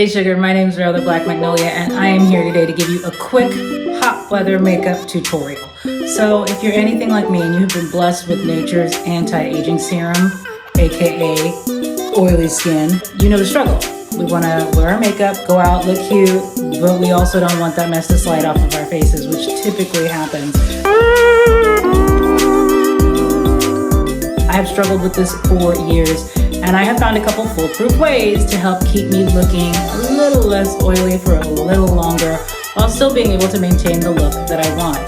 Hey Sugar, my name is Rhea the Black Magnolia, and I am here today to give you a quick hot weather makeup tutorial. So if you're anything like me and you've been blessed with nature's anti-aging serum, aka oily skin, you know the struggle. We want to wear our makeup, go out, look cute, but we also don't want that mess to slide off of our faces, which typically happens. I have struggled with this for years, and I have found a couple foolproof ways to help keep me looking a little less oily for a little longer, while still being able to maintain the look that I want.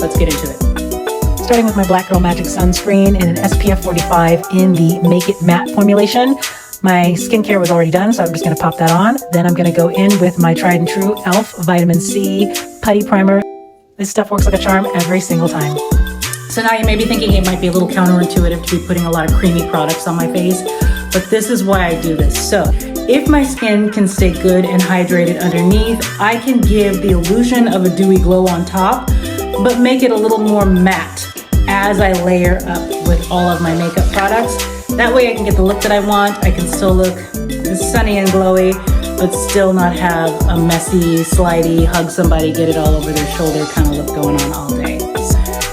Let's get into it. Starting with my Black Girl Magic sunscreen in an SPF 45 in the Make It Matte formulation. My skincare was already done, so I'm just going to pop that on. Then I'm going to go in with my tried and true e.l.f. Vitamin C Putty Primer. This stuff works like a charm every single time. So now you may be thinking it might be a little counterintuitive to be putting a lot of creamy products on my face, but this is why I do this. So if my skin can stay good and hydrated underneath, I can give the illusion of a dewy glow on top, but make it a little more matte as I layer up with all of my makeup products. That way I can get the look that I want. I can still look sunny and glowy, but still not have a messy, slidey, hug somebody, get it all over their shoulder kind of look going on all day.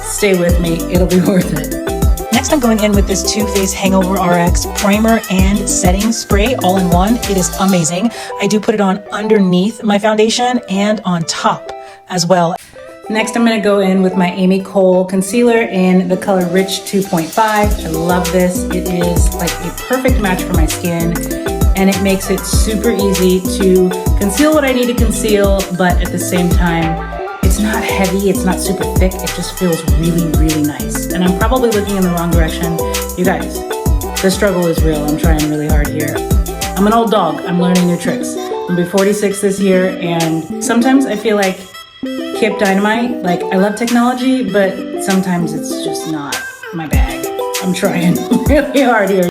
Stay with me, it'll be worth it. Next, I'm going in with this Too Faced Hangover RX primer and setting spray all in one. It is amazing. I do put it on underneath my foundation and on top as well. Next, I'm gonna go in with my Amy Cole concealer in the color Rich 2.5. I love this. It is like a perfect match for my skin, and it makes it super easy to conceal what I need to conceal, but at the same time, it's not heavy, it's not super thick, it just feels really, really nice. And I'm probably looking in the wrong direction. You guys, the struggle is real. I'm trying really hard here. I'm an old dog, I'm learning new tricks. I'll be 46 this year, and sometimes I feel like Kip Dynamite. Like, I love technology, but sometimes it's just not my bag. I'm trying really hard here.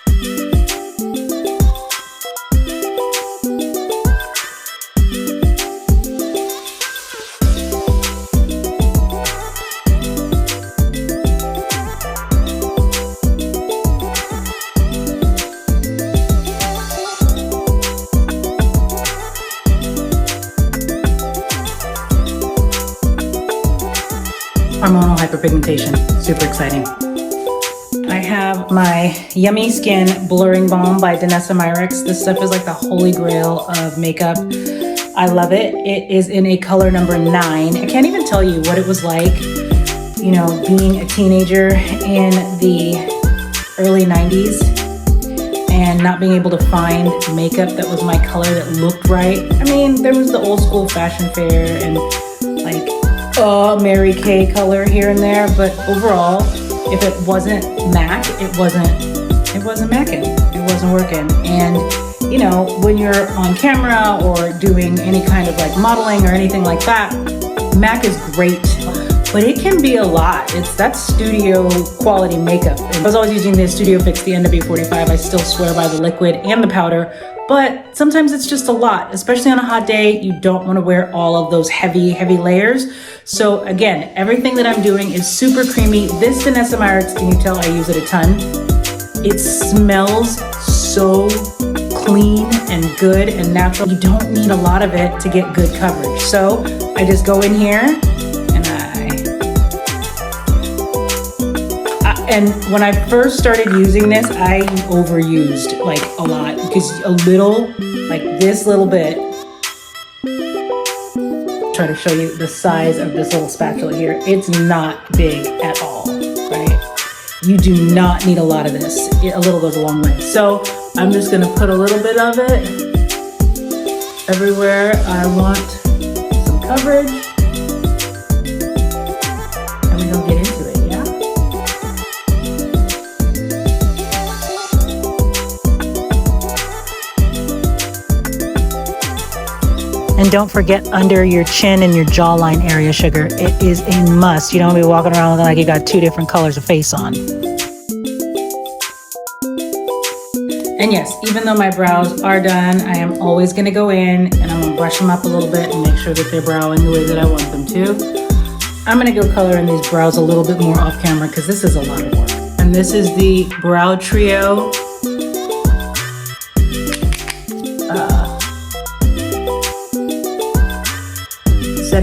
Hormonal hyperpigmentation, super exciting. I have my Yummy Skin Blurring Balm by Danessa Myricks. This stuff is like the holy grail of makeup. I love it. It is in a color number 9. I can't even tell you what it was like, you know, being a teenager in the early 90s and not being able to find makeup that was my color that looked right. I mean, there was the old school fashion fair and like Mary Kay color here and there, but overall, if it wasn't MAC, it wasn't MACing. It wasn't working. And you know, when you're on camera or doing any kind of like modeling or anything like that, MAC is great, but it can be a lot. That's studio quality makeup. And I was always using the Studio Fix, the NW45. I still swear by the liquid and the powder, but sometimes it's just a lot, especially on a hot day. You don't want to wear all of those heavy layers. So again, everything that I'm doing is super creamy. This Danessa Myricks, can you tell I use it a ton? It smells so clean and good and natural. You don't need a lot of it to get good coverage. So I just go in here and when I first started using this, I overused like a lot, because a little, like this little bit, try to show you the size of this little spatula here. It's not big at all, right? You do not need a lot of this. A little goes a long way. So I'm just gonna put a little bit of it everywhere I want some coverage. And we're gonna get into it, yeah? And don't forget under your chin and your jawline area, Sugar. It is a must. You don't want to be walking around looking like you got 2 different colors of face on. And yes, even though my brows are done, I am always gonna go in and I'm gonna brush them up a little bit and make sure that they're browing the way that I want them to. I'm gonna go color in these brows a little bit more off camera because this is a lot of work. And this is the Brow Trio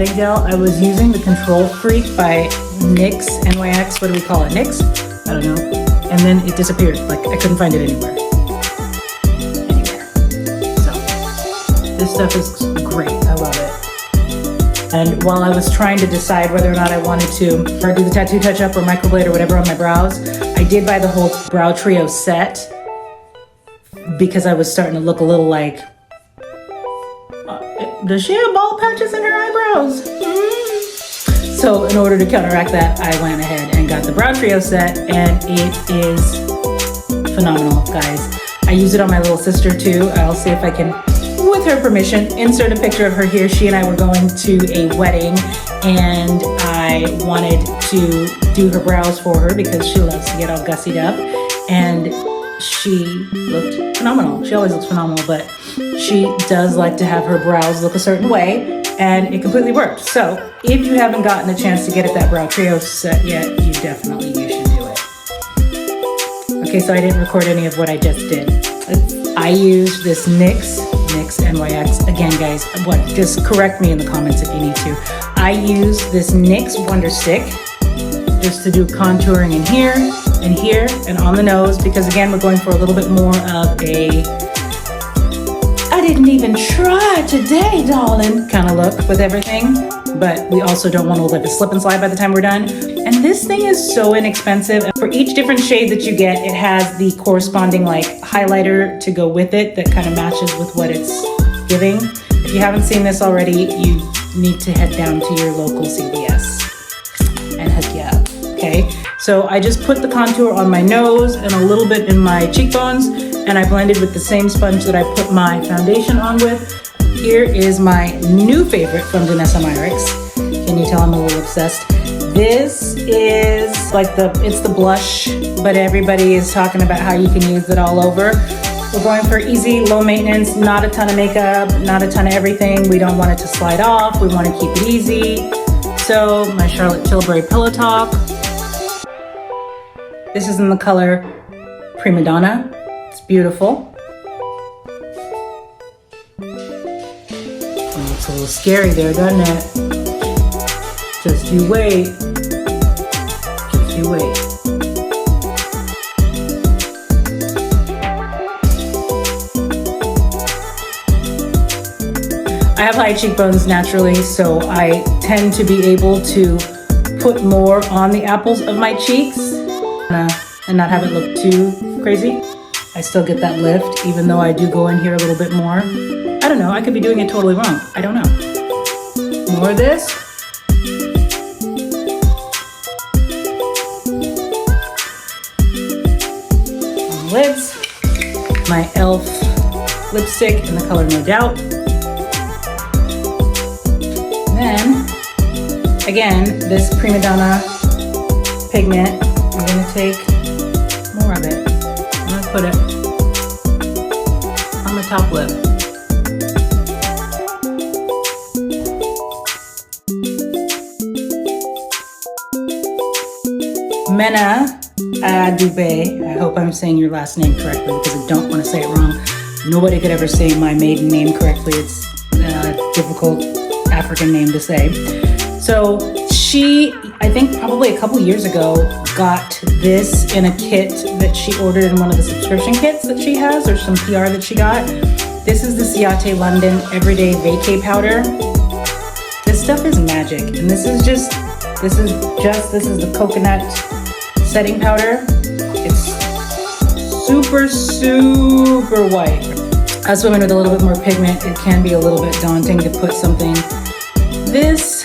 setting gel. I was using the Control Freak by NYX, NYX, what do we call it, NYX? I don't know. And then it disappeared, like I couldn't find it anywhere. So, this stuff is great, I love it. And while I was trying to decide whether or not I wanted to do the tattoo touch-up or microblade or whatever on my brows, I did buy the whole Brow Trio set because I was starting to look a little like, does she have bald patches in her eyebrows? So in order to counteract that, I went ahead and got the Brow Trio set, and it is phenomenal, guys. I use it on my little sister too. I'll see if I can, with her permission, insert a picture of her here. She and I were going to a wedding, and I wanted to do her brows for her because she loves to get all gussied up, and she looked phenomenal. She always looks phenomenal, but she does like to have her brows look a certain way, and it completely worked. So if you haven't gotten a chance to get at that Brow Trio set yet, you should do it. Okay, so I didn't record any of what I just did. I used this NYX NYX. Again, guys, just correct me in the comments if you need to. I used this NYX Wonder Stick just to do contouring in here and on the nose, because again, we're going for a little bit more of a I didn't even try today, darling, kind of look with everything. But we also don't want to let it slip and slide by the time we're done. And this thing is so inexpensive. For each different shade that you get, it has the corresponding like highlighter to go with it that kind of matches with what it's giving. If you haven't seen this already, you need to head down to your local CVS and hook you up, okay? So I just put the contour on my nose and a little bit in my cheekbones, and I blended with the same sponge that I put my foundation on with. Here is my new favorite from Danessa Myricks. Can you tell I'm a little obsessed? This is like it's the blush, but everybody is talking about how you can use it all over. We're going for easy, low maintenance, not a ton of makeup, not a ton of everything. We don't want it to slide off. We want to keep it easy. So my Charlotte Tilbury Pillow Talk. This is in the color Prima Donna. It's beautiful. Oh, it's a little scary there, doesn't it? Just you wait. Just you wait. I have high cheekbones naturally, so I tend to be able to put more on the apples of my cheeks and not have it look too crazy. I still get that lift, even though I do go in here a little bit more. I don't know, I could be doing it totally wrong. I don't know. More of this. On the lids. My e.l.f. lipstick in the color No Doubt. Then, again, this Prima Donna pigment, I'm gonna take more of it. I'm gonna put it on the top lip. Mena Adube, I hope I'm saying your last name correctly because I don't want to say it wrong. Nobody could ever say my maiden name correctly. It's a difficult African name to say. So she, I think probably a couple years ago, got this in a kit that she ordered in one of the subscription kits that she has, or some PR that she got. This is the Ciate London Everyday Vacay Powder. This stuff is magic, and this is the coconut setting powder. It's super, super white. As women with a little bit more pigment, it can be a little bit daunting to put something this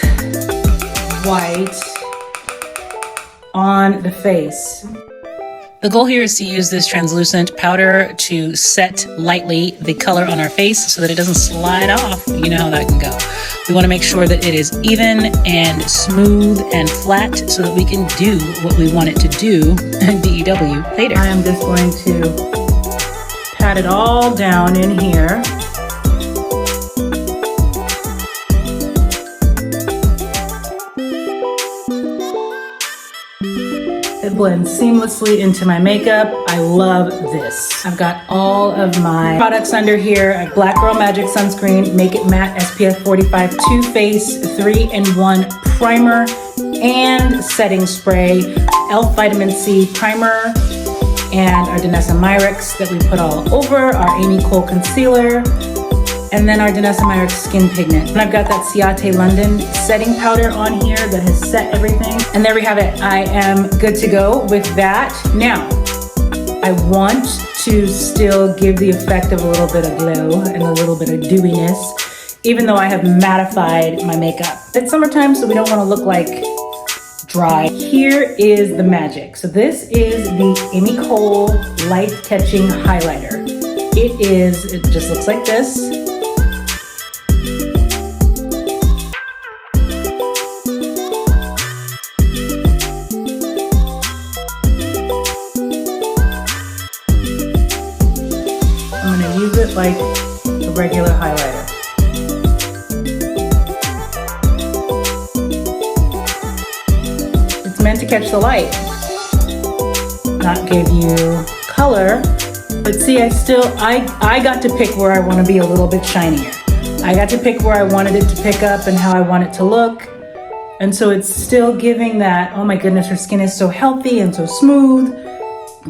white on the face. The goal here is to use this translucent powder to set lightly the color on our face so that it doesn't slide off. You know how that can go. We want to make sure that it is even and smooth and flat so that we can do what we want it to do, DEW, later. I am just going to pat it all down in here. It blends seamlessly into my makeup. I love this. I've got all of my products under here. I have Black Girl Magic Sunscreen, Make It Matte SPF 45 Too Faced 3-in-1 Primer and Setting Spray, e.l.f. Vitamin C Primer, and our Danessa Myricks that we put all over, our Amy Cole Concealer, and then our Danessa Myricks Skin Pigment. And I've got that Ciate London setting powder on here that has set everything. And there we have it. I am good to go with that. Now, I want to still give the effect of a little bit of glow and a little bit of dewiness, even though I have mattified my makeup. It's summertime, so we don't want to look like dry. Here is the magic. So this is the Amy Cole Light Catching Highlighter. It just looks like this. I'm gonna use it like a regular highlighter. Meant to catch the light, not give you color. But see, I got to pick where I want to be a little bit shinier. I got to pick where I wanted it to pick up and how I want it to look. And so it's still giving that, oh my goodness, her skin is so healthy and so smooth,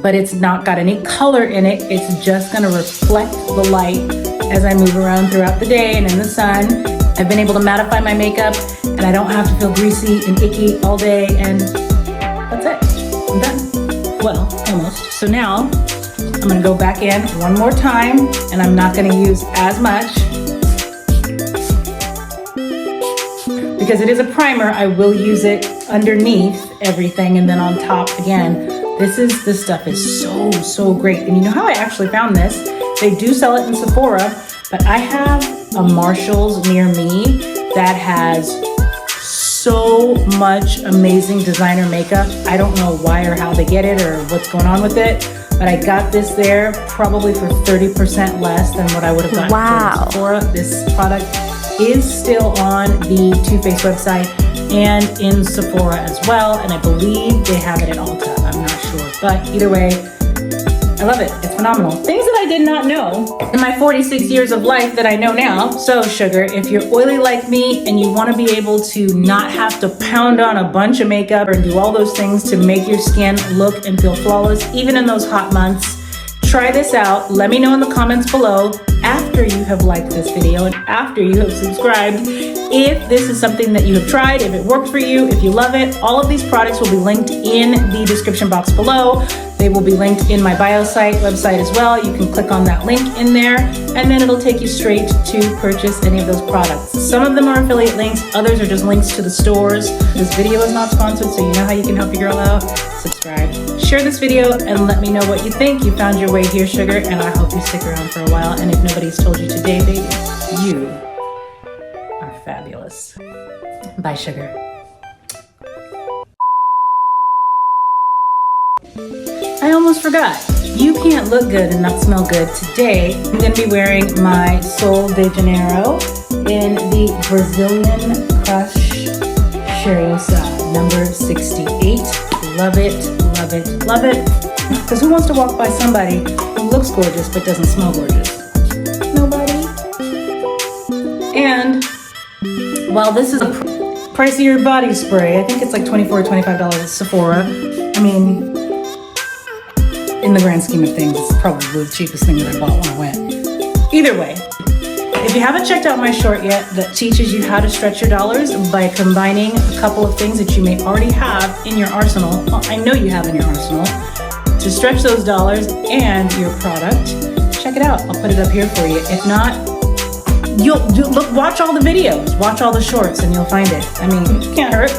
but it's not got any color in it. It's just gonna reflect the light as I move around throughout the day and in the sun. I've been able to mattify my makeup and I don't have to feel greasy and icky all day, and that's it, I'm done. Well, almost. So now I'm gonna go back in one more time, and I'm not gonna use as much because it is a primer. I will use it underneath everything and then on top again. This stuff is so great. And you know how I actually found this? They do sell it in Sephora, but I have a Marshall's near me that has so much amazing designer makeup. I don't know why or how they get it or what's going on with it, but I got this there probably for 30% less than what I would have gotten from Sephora. This product is still on the Too Faced website and in Sephora as well, and I believe they have it at Ulta. I'm not sure, but either way, I love it. It's phenomenal. Things that I did not know in my 46 years of life that I know now. So sugar, if you're oily like me and you want to be able to not have to pound on a bunch of makeup or do all those things to make your skin look and feel flawless, even in those hot months, try this out. Let me know in the comments below after you have liked this video and after you have subscribed if this is something that you have tried, if it worked for you, if you love it. All of these products will be linked in the description box below. They will be linked in my bio website as well. You can click on that link in there and then it'll take you straight to purchase any of those products. Some of them are affiliate links, others are just links to the stores. This video is not sponsored, so you know how you can help your girl out. Subscribe, share this video, and let me know what you think. You found your way here, sugar, and I hope you stick around for a while. And if nobody's told you today, baby, you are fabulous. Bye, sugar. I almost forgot. You can't look good and not smell good. Today, I'm going to be wearing my Sol de Janeiro in the Brazilian Crush Cheirosa number 68. Love it, love it, love it. Because who wants to walk by somebody who looks gorgeous but doesn't smell gorgeous? Nobody. And while this is a pricier body spray, I think it's like $24 or $25 at Sephora. I mean, in the grand scheme of things, it's probably the cheapest thing that I bought when I went. Either way, if you haven't checked out my short yet that teaches you how to stretch your dollars by combining a couple of things that you may already have in your arsenal, well, I know you have in your arsenal, to stretch those dollars and your product, check it out. I'll put it up here for you. If not, watch all the videos, watch all the shorts, and you'll find it. I mean, it can't hurt.